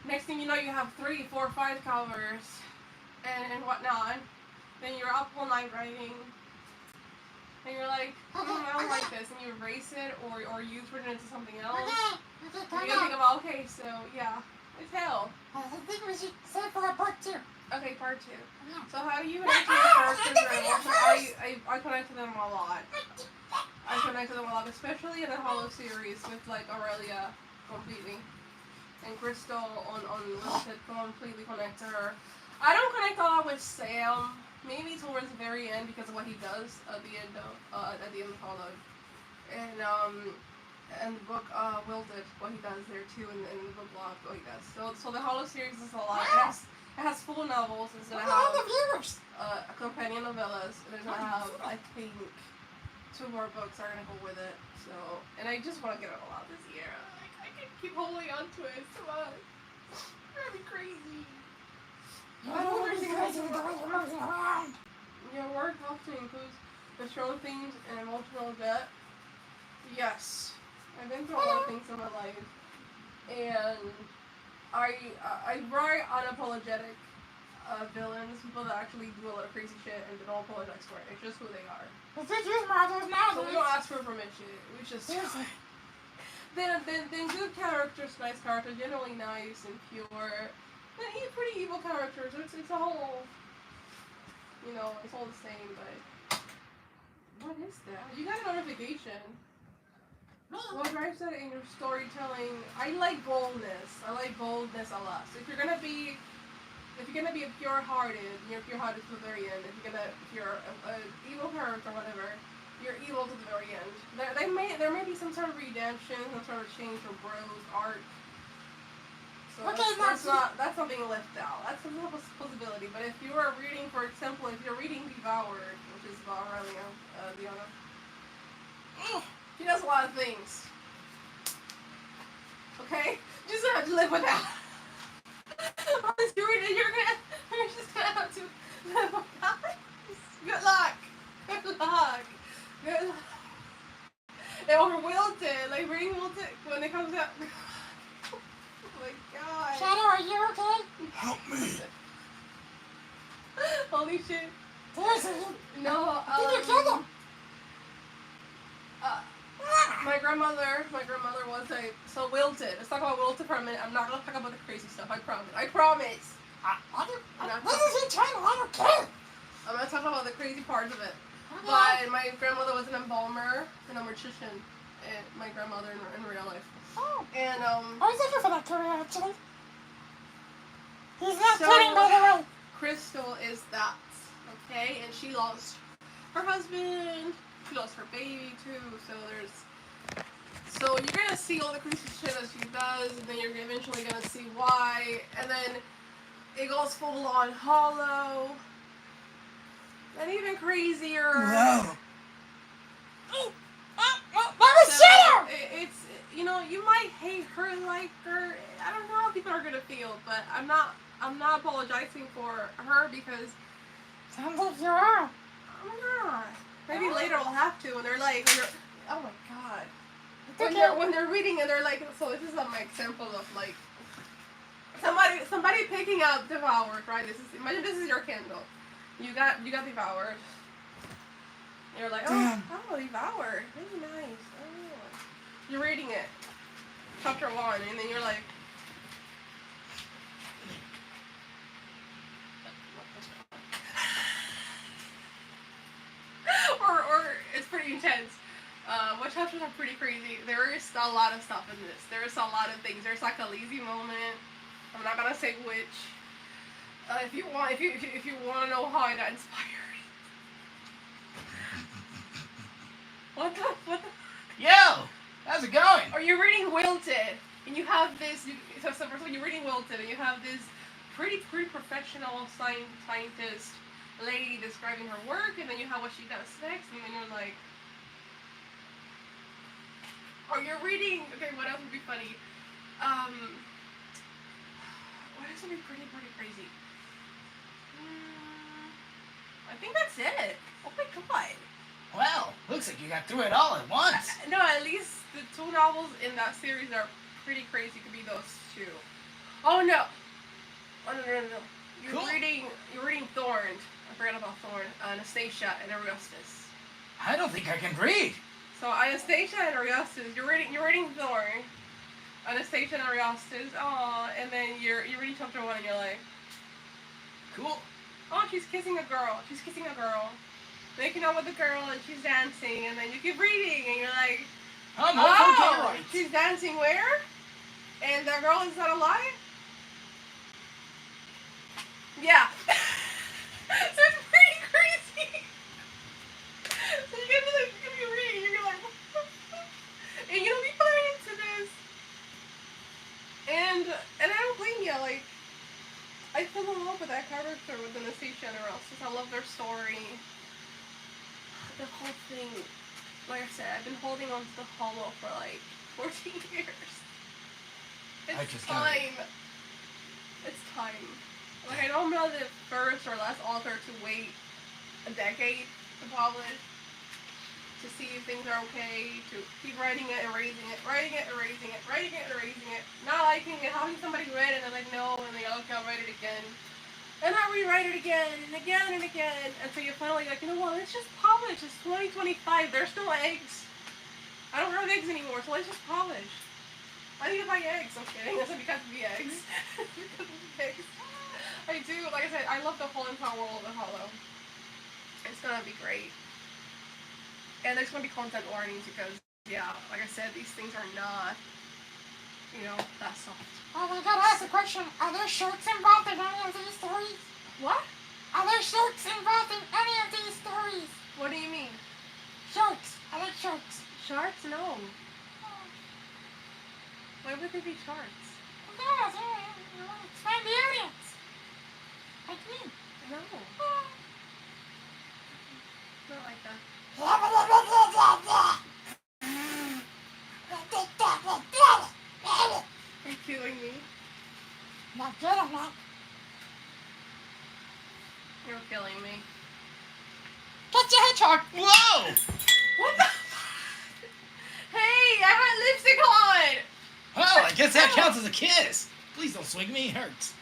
Next thing you know, you have 3, 4, 5 covers and whatnot. Then you're up all night writing. And you're like, I don't like this, and you erase it, or you turn it into something else. Okay, And you think about, okay, so yeah, it's hell. I think we should save for a part 2. Okay, part 2. Yeah. So how do you connect to your characters or emotions? I connect to them a lot. I connect to them a lot, especially in the Hollow series with like Aurelia completely. And Crystal on Limited completely connect to her. I don't connect a lot with Sam. Maybe towards the very end because of what he does at the end of Hollow, and the book Wielded, what he does there too, and the book Block, what he does. So the Hollow series is a lot. It has full novels. It's gonna have a companion novellas. And it's gonna have, I think, 2 more books are gonna go with it. So, and I just want to get it all out this year. Like I can keep holding on to it so much. It's gonna be crazy. I don't understand. Your work often includes the strong themes and emotional depth I've been through a lot of things in my life, and I write unapologetic villains, people that actually do a lot of crazy shit and they don't apologize for it. It's just who they are. It's just your mother's mouth. So we don't ask for permission. We just then good characters, nice characters, generally nice and pure. Then pretty evil characters. It's a whole, it's all the same. But what is that? You got a notification. What drives that in your storytelling? I like boldness. I like boldness a lot. So if you're gonna be a pure-hearted, you're pure-hearted to the very end. If you're an evil character or whatever, you're evil to the very end. There may be some sort of redemption, some sort of change or growth, arc. So that's something left out. That's a possibility. But if you are reading, for example, if you're reading Devoured, which is about Llianne, he does a lot of things. Okay? You just have to live with that. Once you read it, you're just gonna have to live with that. Good luck. Good luck. Good luck. Or Wilted, like reading Wilted when it comes out. Oh my god. Shadow, are you okay? Help me. Holy shit. Seriously? No, Did you kill them? My grandmother was so Wilted. Let's talk about Wilted for a minute. I'm not gonna talk about the crazy stuff. I promise. This is eternal. I don't care. I'm gonna talk about the crazy parts of it. Okay. But my grandmother was an embalmer and a mortician. My grandmother in real life. Oh. And I was looking for that career actually. He's not So- kidding, by the way. Crystal is that, okay? And she lost her husband. She lost her baby too. So you're gonna see all the crazy shit that she does, and then you're eventually gonna see why. And then it goes full on hollow. And even crazier. No. That was Shadow! It's you might hate her, like her. I don't know how people are gonna feel, but I'm not apologizing for her because Sounds like you are. I'm not. Maybe later I'll have to, and they're like, oh my god. Okay. When they're reading and they're like, so this is my example of like somebody picking up Devoured, right? Imagine this is your Kindle. You got Devoured. You're like, Damn. oh, Devoured. Really nice. Oh. You're reading it. Chapter 1, and then you're like, or it's pretty intense. What chapters are pretty crazy. There is a lot of stuff in this. There's a lot of things. There's like a lazy moment. I'm not gonna say which. If you want to know how I got inspired. What the? Yo, how's it going? Or you're reading Wilted, and you have this. So first of all, you're reading Wilted, and you have this pretty professional scientist lady describing her work, and then you have what she does next, and then you're like. Or you're reading. Okay, what else would be funny? What else would be pretty crazy? I think that's it. Oh my god. Well, looks like you got through it all at once. No, at least the 2 novels in that series are pretty crazy. Could be those 2. Oh no. Oh no. You're Cool. reading Thorn. I forgot about Thorn. Anastasia and Augustus. I don't think I can read. So Anastasia and Augustus. You're reading Thorn. Anastasia and Augustus. Oh, and then you're reading chapter 1, and you're like, Cool. oh, she's kissing a girl. Making out with a girl, and she's dancing, and then you keep reading, and you're like, I'm all for gay rights. she's dancing where? And that girl is not alive? Yeah. So it's pretty crazy. So you're gonna be reading, you're like, and people are into this. And I don't blame you, like, I fell in love with that character with Anastasia and Erastus. I love their story. The whole thing, like I said, I've been holding on to the hollow for like 14 years. It's time. It's time. Like, I know I'm not the first or last author to wait a decade to publish. to see if things are okay, to keep writing it, erasing it, writing it, erasing it, writing it, erasing it, not liking it, having somebody read it and they're like, no, and they go, okay, I'll write it again. And I rewrite it again and again and again until you're finally like, you know what, let's just polish. It's 2025. There's still eggs. I don't have eggs anymore, so let's just polish. I need to buy eggs. I'm kidding. That's because of the eggs. Because of the eggs. I do. Like I said, I love the whole entire world of Hollow. It's gonna be great. And there's gonna be content warnings because, yeah, like I said, these things are not, you know, that soft. Oh, I gotta ask a question. Are there sharks involved in any of these stories? What? Are there sharks involved in any of these stories? What do you mean? Sharks. I like sharks. Sharks? No. Why would they be sharks? Yes, expand the audience. Like me. No. Not like that. Are you killing me? Not good, I'm not. You're killing me. Catch your hedgehog. Whoa! What the? Hey, I had lipstick on! Well, I guess that counts as a kiss. Please don't swing me, it hurts.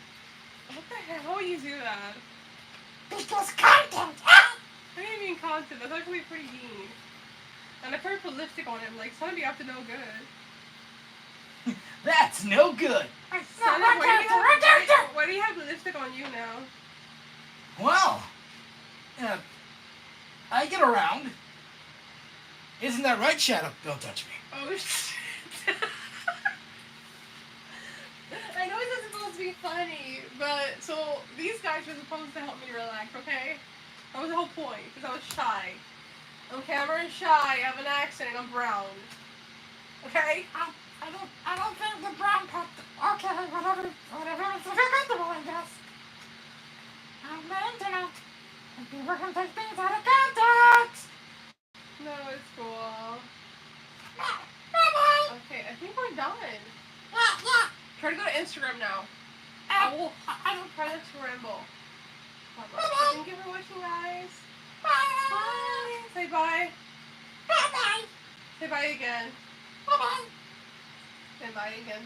What the hell? How would you do that? Because content. I didn't mean content. That's actually pretty mean. And I tried to put lipstick on it. I'm like, son, you have to know good. That's no good. Son, why do you have lipstick on you now? Well, I get around. Isn't that right, Shadow? Don't touch me. Oh, shit. I know it's supposed to be funny, but so these guys were supposed to help me relax, okay? That was the whole point, because I was shy. I'm Cameron shy, I have an accent, and I'm brown. Okay? I don't think the brown part. Okay, whatever makes you feel comfortable, I guess. On the internet, and people can take things out of context. No, it's cool. Bye-bye. Okay, I think we're done. Yeah. Try to go to Instagram now. I will try to ramble. Bye-bye. Thank you for watching, guys. Bye. Bye. Say bye. Bye-bye. Say bye again. Bye-bye. Say bye again.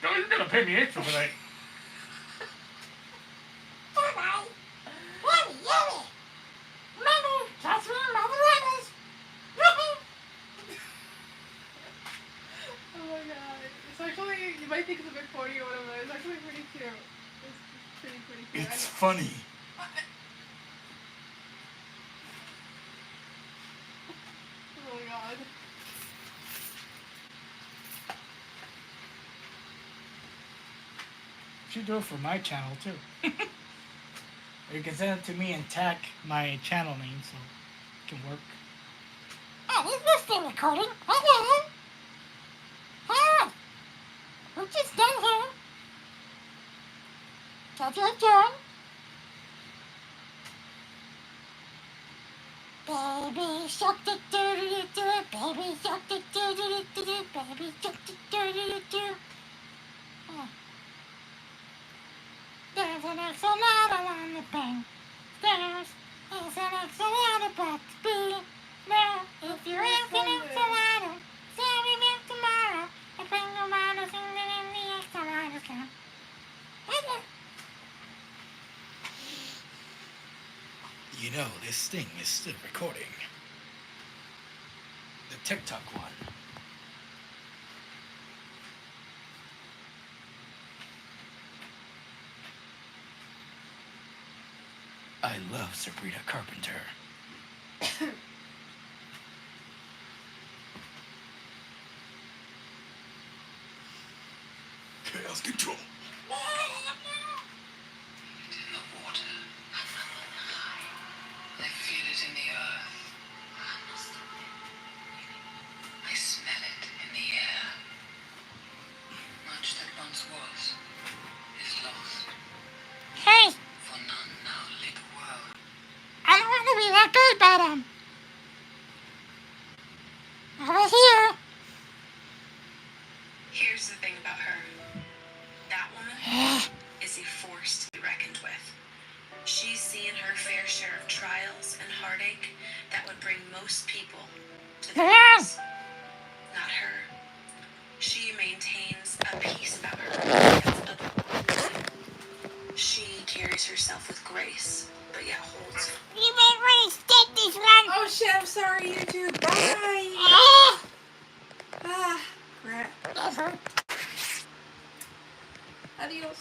You're gonna pay me extra for that. Bye-bye. Yummy. Mother, catch me, mother rabbits. Oh my god. It's actually, you might think it's a bit corny or whatever, it's actually pretty cute. It's pretty cute. It's funny. Oh my god. You should do it for my channel too. Or you can send it to me and tag my channel name so it can work. Oh, is this still recording? Hello? Hi. We're just done here. Catch your turn. Baby shark do do do do, baby shark do do do do do, baby shark do do do do. There's an axolotl on the bank. There's an axolotl about to be. Now, if you're an axolotl, say me back tomorrow. I bring the models in the axolotl camp. You know, this thing is still recording. The TikTok one. I love Sabrina Carpenter. Chaos control. In the water, I feel it in the earth. I smell it in the air. Much that once was is lost. Hey, For none now lit the world. I don't want to be that good, but over here. Here's the thing about her. That woman is a force to be reckoned with. She's seen her fair share of trials and heartache that would bring most people to their knees. Not her. She maintains a peace about her that's otherworldly. She carries herself with grace, but yet holds. You may restate this one. Oh shit, I'm sorry, you too. Bye. Ah, crap. Adios.